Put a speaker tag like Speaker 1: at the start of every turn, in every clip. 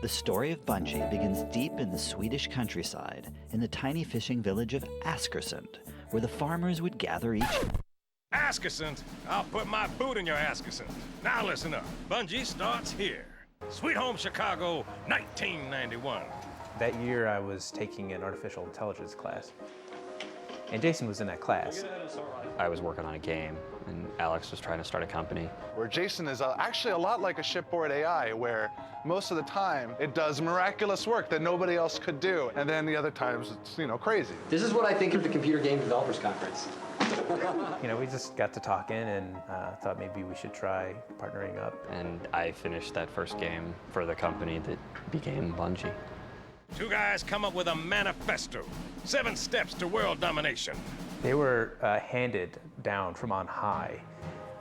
Speaker 1: The story of Bungie begins deep in the Swedish countryside, in the tiny fishing village of Askersund, where the farmers would gather each...
Speaker 2: Askersund? I'll put my boot in your Askersund. Now listen up. Bungie starts here. Sweet Home Chicago, 1991.
Speaker 3: That year I was taking an artificial intelligence class, and Jason was in that class.
Speaker 4: I was working on a game, and Alex was trying to start a company.
Speaker 5: Where Jason is actually a lot like a shipboard AI, where most of the time it does miraculous work that nobody else could do, and then the other times it's, crazy.
Speaker 6: This is what I think of the Computer Game Developers Conference.
Speaker 3: We just got to talking and thought maybe we should try partnering up.
Speaker 4: And I finished that first game for the company that became Bungie.
Speaker 2: Two guys come up with a manifesto. 7 steps to world domination.
Speaker 3: They were handed down from on high.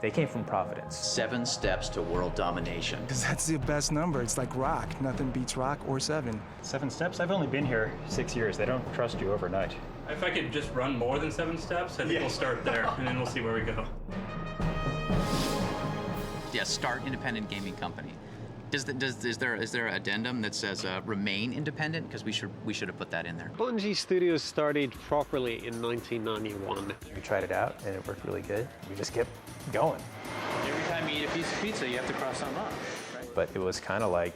Speaker 3: They came from Providence.
Speaker 7: 7 steps to world domination.
Speaker 8: Because that's the best number. It's like rock. Nothing beats rock or 7.
Speaker 9: 7 steps? I've only been here 6 years. They don't trust you overnight.
Speaker 10: If I could just run more than 7 steps, I think we'll start there, and then we'll see where we go.
Speaker 7: Yeah, start independent gaming company. Is there an addendum that says remain independent? Because we should have put that in there.
Speaker 11: Bungie Studios started properly in 1991.
Speaker 3: We tried it out, and it worked really good. We just kept going.
Speaker 6: Every time you eat a piece of pizza, you have to cross something off. Right?
Speaker 3: But it was kind of like,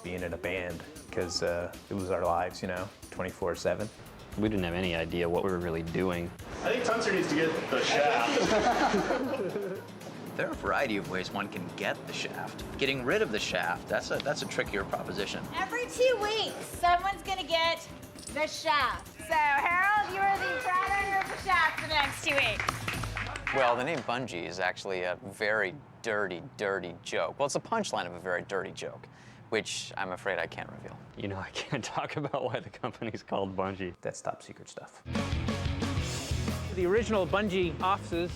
Speaker 3: being in a band, because it was our lives, 24/7.
Speaker 4: We didn't have any idea what we were really doing.
Speaker 9: I think Tunster needs to get the shaft.
Speaker 7: There are a variety of ways one can get the shaft. Getting rid of the shaft, that's a trickier proposition.
Speaker 12: Every 2 weeks, someone's gonna get the shaft. So, Harold, you are the proud owner of the shaft for the next 2 weeks.
Speaker 7: Well, the name Bungie is actually a very dirty, dirty joke. Well, it's a punchline of a very dirty joke, which I'm afraid I can't reveal.
Speaker 4: I can't talk about why the company's called Bungie.
Speaker 3: That's top secret stuff.
Speaker 13: The original Bungie offices,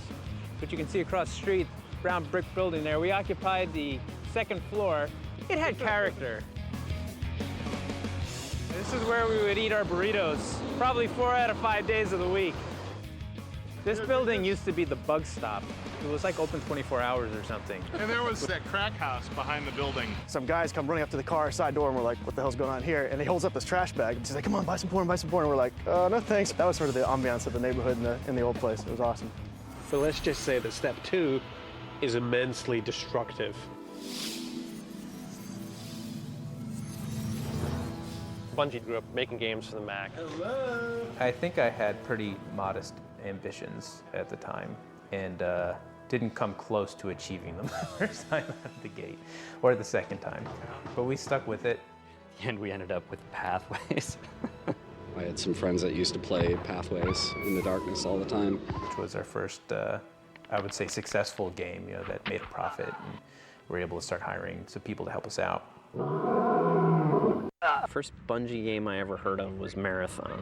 Speaker 13: which you can see across the street, brown brick building there, we occupied the 2nd floor. It had character. This is where we would eat our burritos, probably 4 out of 5 days of the week. This building used to be the bug stop. It was like open 24 hours or something.
Speaker 14: And there was that crack house behind the building.
Speaker 15: Some guys come running up to the car side door and we're like, what the hell's going on here? And he holds up this trash bag and he's like, come on, buy some porn, buy some porn. And we're like, no thanks. That was sort of the ambiance of the neighborhood in the old place. It was awesome.
Speaker 11: So let's just say that step 2 is immensely destructive.
Speaker 16: Bungie grew up making games for the Mac.
Speaker 3: Hello. I think I had pretty modest ambitions at the time and didn't come close to achieving them the first time out of the gate, or the second time. But we stuck with it.
Speaker 4: And we ended up with Pathways.
Speaker 17: I had some friends that used to play Pathways in the darkness all the time.
Speaker 3: Which was our first, I would say, successful game, that made a profit, and we were able to start hiring some people to help us out.
Speaker 16: First Bungie game I ever heard of was Marathon.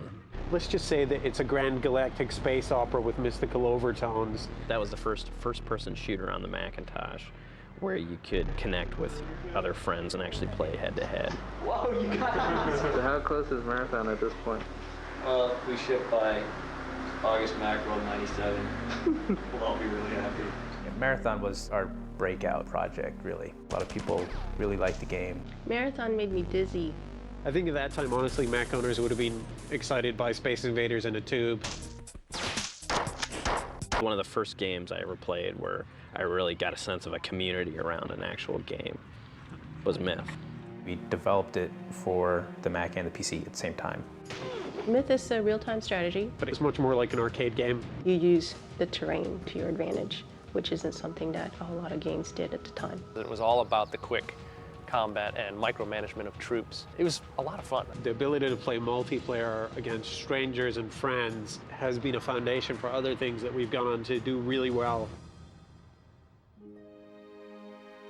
Speaker 11: Let's just say that it's a grand galactic space opera with mystical overtones.
Speaker 16: That was the first-person shooter on the Macintosh, where you could connect with other friends and actually play head-to-head.
Speaker 6: Whoa, you guys!
Speaker 18: So how close is Marathon at this point?
Speaker 19: Well, we ship by August Macworld 97. We'll all be really happy.
Speaker 3: Yeah, Marathon was our breakout project, really. A lot of people really liked the game.
Speaker 20: Marathon made me dizzy.
Speaker 11: I think at that time, honestly, Mac owners would have been excited by Space Invaders in a tube.
Speaker 16: One of the first games I ever played where I really got a sense of a community around an actual game was Myth.
Speaker 3: We developed it for the Mac and the PC at the same time.
Speaker 20: Myth is a real-time strategy.
Speaker 11: But it's much more like an arcade game.
Speaker 20: You use the terrain to your advantage, which isn't something that a whole lot of games did at the time.
Speaker 16: It was all about the quick combat and micromanagement of troops. It was a lot of fun.
Speaker 11: The ability to play multiplayer against strangers and friends has been a foundation for other things that we've gone on to do really well.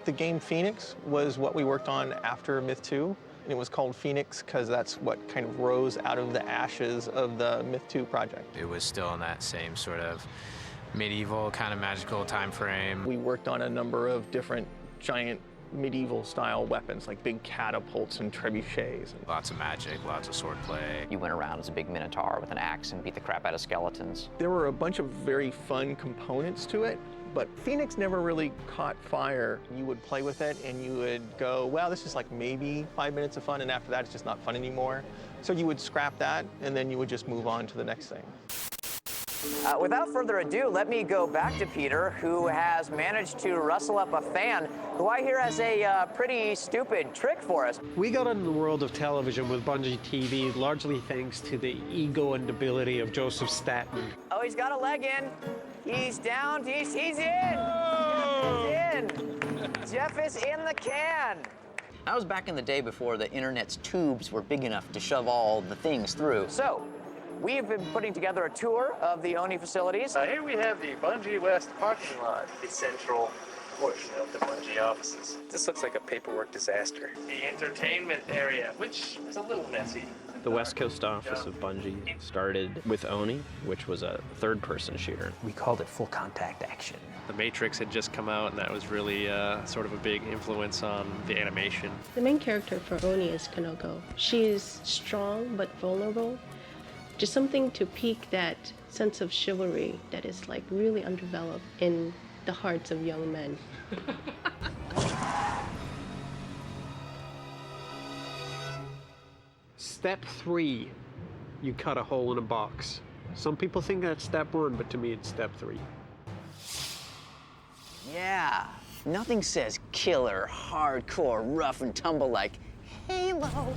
Speaker 21: The game Phoenix was what we worked on after Myth 2. And it was called Phoenix because that's what kind of rose out of the ashes of the Myth 2 project.
Speaker 22: It was still in that same sort of medieval kind of magical time frame.
Speaker 21: We worked on a number of different giant medieval style weapons like big catapults and trebuchets.
Speaker 22: Lots of magic, lots of swordplay.
Speaker 7: You went around as a big minotaur with an axe and beat the crap out of skeletons.
Speaker 21: There were a bunch of very fun components to it, but Phoenix never really caught fire. You would play with it and you would go, well, this is like maybe 5 minutes of fun, and after that it's just not fun anymore. So you would scrap that and then you would just move on to the next thing.
Speaker 7: Without further ado, let me go back to Peter, who has managed to rustle up a fan, who I hear has a pretty stupid trick for us.
Speaker 11: We got into the world of television with Bungie TV largely thanks to the ego and ability of Joseph Staten.
Speaker 7: Oh, he's got a leg in. He's down. He's in. He's in. Jeff is in the can. That was back in the day before the internet's tubes were big enough to shove all the things through. So, we've been putting together a tour of the ONI facilities.
Speaker 18: Here we have the Bungie West parking lot, the central portion of the Bungie offices. This looks like a paperwork disaster. The entertainment area, which is a little messy.
Speaker 16: The West Coast office of Bungie started with ONI, which was a third-person shooter.
Speaker 3: We called it full contact action.
Speaker 1: The Matrix had just come out, and that was really sort of a big influence on the animation.
Speaker 20: The main character for ONI is Kanoko. She is strong but vulnerable. Just something to pique that sense of chivalry that is like really undeveloped in the hearts of young men.
Speaker 11: Step 3, you cut a hole in a box. Some people think that's step 1, but to me it's step 3.
Speaker 7: Yeah, nothing says killer, hardcore, rough and tumble like Halo.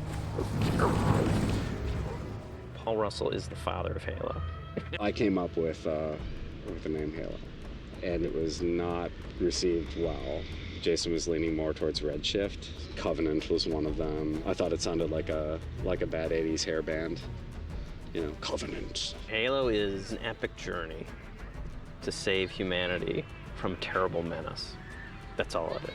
Speaker 16: Paul Russell is the father of Halo.
Speaker 17: I came up with the name Halo, and it was not received well. Jason was leaning more towards Redshift. Covenant was one of them. I thought it sounded like a bad 80s hair band. You know, Covenant.
Speaker 16: Halo is an epic journey to save humanity from a terrible menace. That's all it is.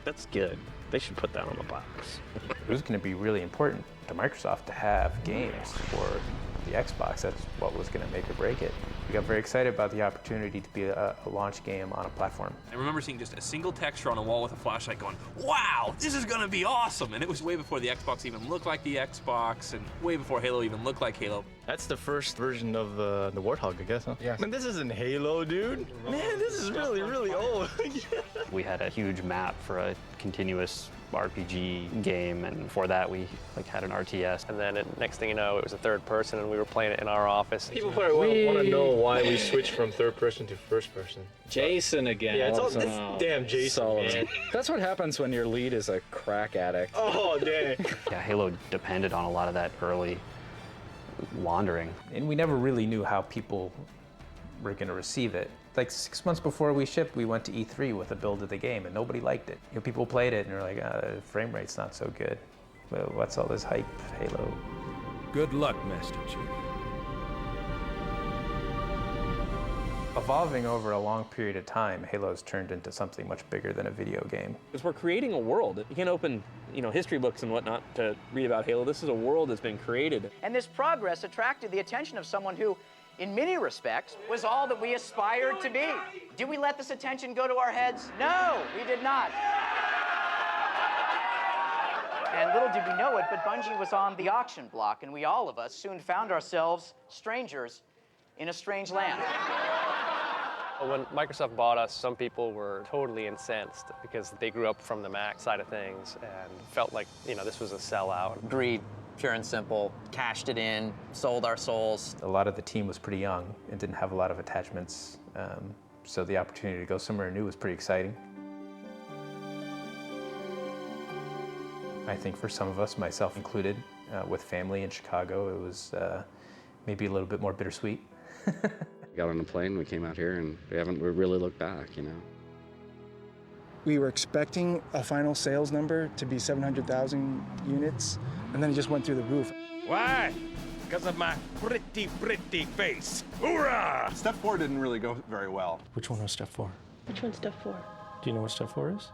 Speaker 16: That's good. They should put that on the box.
Speaker 3: It was going to be really important to Microsoft to have games for the Xbox. That's what was going to make or break it. We got very excited about the opportunity to be a launch game on a platform.
Speaker 5: I remember seeing just a single texture on a wall with a flashlight going, wow, this is going to be awesome. And it was way before the Xbox even looked like the Xbox and way before Halo even looked like Halo.
Speaker 9: That's the first version of the Warthog, I guess, huh? Yeah. Man, this isn't Halo, dude. Man, this is really, really old.
Speaker 4: We had a huge map for a continuous RPG game, and before that we had an RTS.
Speaker 1: And then next thing you know, it was a third person, and we were playing it in our office.
Speaker 9: People probably want to know why we switched from third person to first person.
Speaker 18: Jason again.
Speaker 9: Yeah, it's damn Jason, man.
Speaker 18: That's what happens when your lead is a crack addict.
Speaker 9: Oh, dang.
Speaker 4: Yeah, Halo depended on a lot of that early wandering.
Speaker 3: And we never really knew how people were going to receive it. Like 6 months before we shipped, we went to E3 with a build of the game, and nobody liked it. You know, people played it and they're like, frame rate's not so good. Well, what's all this hype, Halo?
Speaker 2: Good luck, Master Chief.
Speaker 3: Evolving over a long period of time, Halo's turned into something much bigger than a video game.
Speaker 1: Because we're creating a world. You can't open, history books and whatnot to read about Halo. This is a world that's been created.
Speaker 7: And this progress attracted the attention of someone who, in many respects, was all that we aspired to be. Did we let this attention go to our heads? No, we did not. And little did we know it, but Bungie was on the auction block, and we all of us soon found ourselves strangers in a strange land.
Speaker 1: When Microsoft bought us, some people were totally incensed because they grew up from the Mac side of things and felt like, this was a sellout.
Speaker 7: Greed, pure and simple, cashed it in, sold our souls.
Speaker 3: A lot of the team was pretty young and didn't have a lot of attachments, so the opportunity to go somewhere new was pretty exciting. I think for some of us, myself included, with family in Chicago, it was maybe a little bit more bittersweet.
Speaker 17: We got on a plane, we came out here, and we haven't really looked back,
Speaker 8: We were expecting a final sales number to be 700,000 units, and then it just went through the roof.
Speaker 2: Why? Because of my pretty face. Hoorah!
Speaker 9: Step 4 didn't really go very well.
Speaker 18: Which one was step 4?
Speaker 20: Which one's step 4?
Speaker 18: Do you know what step 4 is?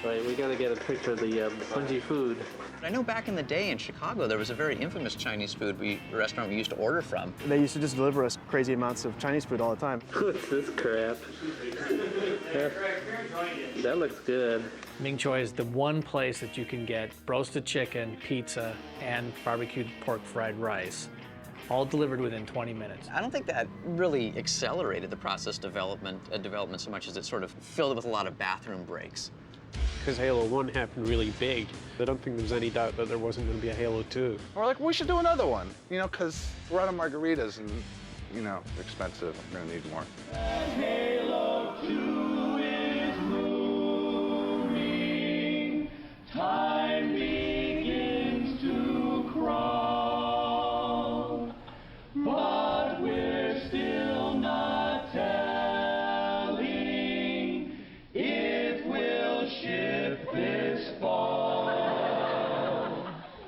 Speaker 6: Right, we gotta get a picture of the Bungie food.
Speaker 7: I know back in the day in Chicago, there was a very infamous Chinese food restaurant we used to order from.
Speaker 15: They used to just deliver us crazy amounts of Chinese food all the time.
Speaker 6: What's this crap? That looks good.
Speaker 11: Ming Choi is the one place that you can get roasted chicken, pizza, and barbecued pork fried rice
Speaker 6: all delivered within 20 minutes.
Speaker 7: I don't think that really accelerated the process development so much as it sort of filled it with a lot of bathroom breaks.
Speaker 11: Because Halo 1 happened really big, I don't think there's any doubt that there wasn't going to be a Halo 2.
Speaker 14: We're like, we should do another one, you know, because we're out of margaritas and, you know, they're expensive. I'm going to need more.
Speaker 10: Halo 2 is moving. Time begins to crawl. But we're still not telling if we'll ship this fall.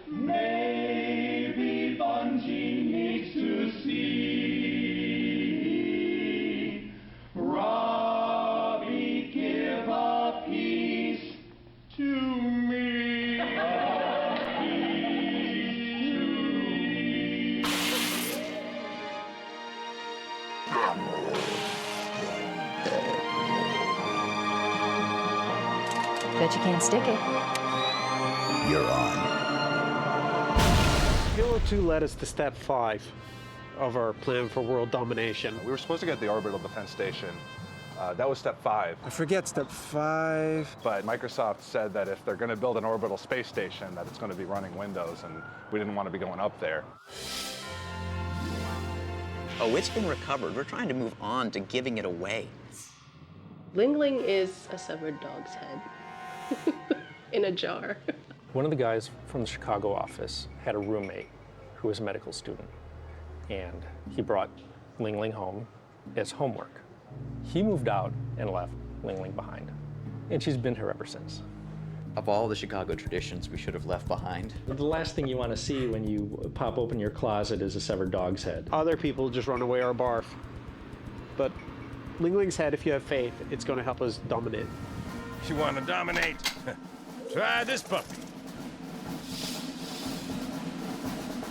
Speaker 10: Maybe Bungie needs to see Robbie give a piece to me. A piece to me.
Speaker 12: Bet you can't stick it.
Speaker 23: You're on.
Speaker 11: Halo 2 led us to step 5 of our plan for world domination.
Speaker 14: We were supposed to get the orbital defense station. That was step 5.
Speaker 8: I forget step 5.
Speaker 14: But Microsoft said that if they're going to build an orbital space station, that it's going to be running Windows, and we didn't want to be going up there.
Speaker 7: Oh, it's been recovered. We're trying to move on to giving it away.
Speaker 20: Ling Ling is a severed dog's head in a jar.
Speaker 1: One of the guys from the Chicago office had a roommate who was a medical student, and he brought Ling Ling home as homework. He moved out and left Ling Ling behind, and she's been here ever since.
Speaker 7: Of all the Chicago traditions we should have left behind.
Speaker 6: The last thing you want to see when you pop open your closet is a severed dog's head.
Speaker 11: Other people just run away or barf. But Ling Ling's head, if you have faith, it's going to help us dominate.
Speaker 2: If you want to dominate, try this puppy.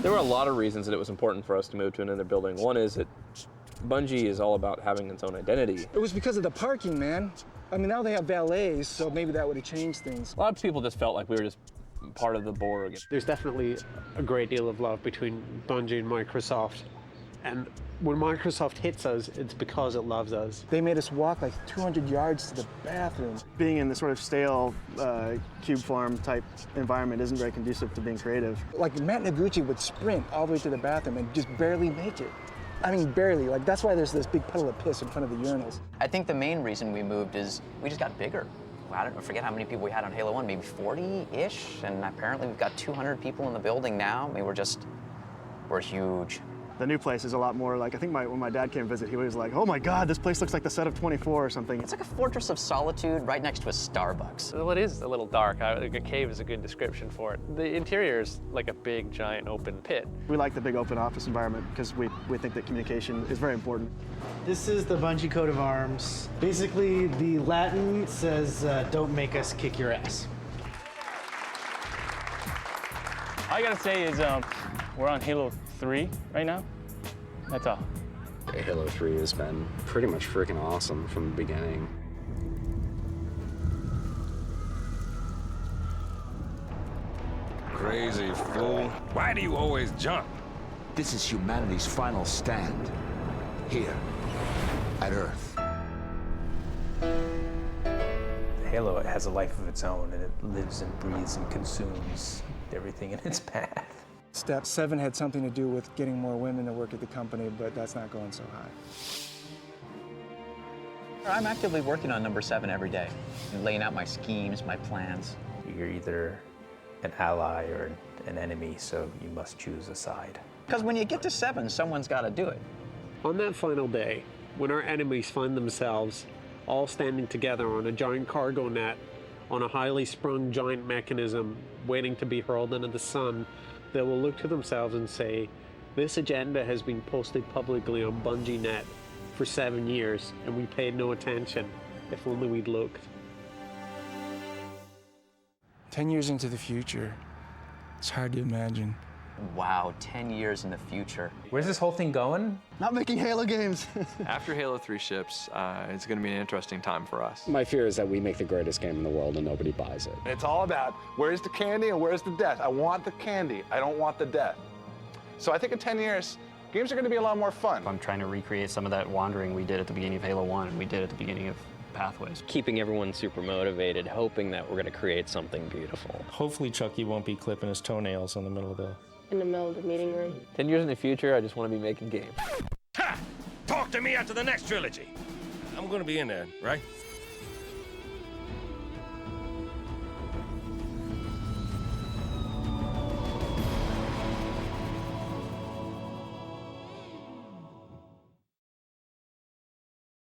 Speaker 5: There were a lot of reasons that it was important for us to move to another building. One is that Bungie is all about having its own identity.
Speaker 8: It was because of the parking, man. I mean, now they have valets, so maybe that would have changed things.
Speaker 5: A lot of people just felt like we were just part of the Borg.
Speaker 11: There's definitely a great deal of love between Bungie and Microsoft. And when Microsoft hits us, it's because it loves us.
Speaker 8: They made us walk like 200 yards to the bathroom.
Speaker 15: Being in this sort of stale cube farm type environment isn't very conducive to being creative.
Speaker 8: Like Matt Noguchi would sprint all the way to the bathroom and just barely make it. I mean, barely. Like, that's why there's this big puddle of piss in front of the urinals.
Speaker 7: I think the main reason we moved is we just got bigger. I don't forget how many people we had on Halo 1, maybe 40-ish, and apparently we've got 200 people in the building now. I mean, we're huge.
Speaker 15: The new place is a lot more like, I think when my dad came to visit, he was like, oh my God, this place looks like the set of 24 or something.
Speaker 7: It's like a fortress of solitude right next to a Starbucks.
Speaker 1: Well, it is a little dark. A cave is a good description for it. The interior is like a big, giant, open pit.
Speaker 15: We like the big open office environment because we think that communication is very important.
Speaker 24: This is the Bungie coat of arms. Basically, the Latin says, don't make us kick your ass.
Speaker 18: All I gotta say is we're on Halo 3 right now. That's all.
Speaker 17: Halo 3 has been pretty much freaking awesome from the beginning.
Speaker 2: Crazy fool. Why do you always jump?
Speaker 23: This is humanity's final stand. Here, at Earth.
Speaker 3: Halo has a life of its own, and it lives and breathes and consumes everything in its path.
Speaker 8: Step 7 had something to do with getting more women to work at the company, but that's not going so high.
Speaker 7: I'm actively working on number 7 every day, and laying out my schemes, my plans.
Speaker 3: You're either an ally or an enemy, so you must choose a side.
Speaker 7: Because when you get to 7, someone's got to do it.
Speaker 11: On that final day, when our enemies find themselves all standing together on a giant cargo net, on a highly sprung giant mechanism waiting to be hurled into the sun, they will look to themselves and say, this agenda has been posted publicly on Bungie Net for 7 years, and we paid no attention. If only we'd looked.
Speaker 8: 10 years into the future, it's hard to imagine.
Speaker 7: Wow, 10 years in the future.
Speaker 3: Where's this whole thing going?
Speaker 15: Not making Halo games.
Speaker 19: After Halo 3 ships, it's going to be an interesting time for us.
Speaker 17: My fear is that we make the greatest game in the world and nobody buys it.
Speaker 14: It's all about where's the candy and where's the death. I want the candy. I don't want the death. So I think in 10 years, games are going to be a lot more fun.
Speaker 4: I'm trying to recreate some of that wandering we did at the beginning of Halo 1 and we did at the beginning of Pathways.
Speaker 13: Keeping everyone super motivated, hoping that we're going to create something beautiful.
Speaker 1: Hopefully Chucky won't be clipping his toenails in the middle of the
Speaker 20: meeting room.
Speaker 19: 10 years in the future, I just want to be making games.
Speaker 2: Ha! Talk to me after the next trilogy. I'm gonna be in there, right?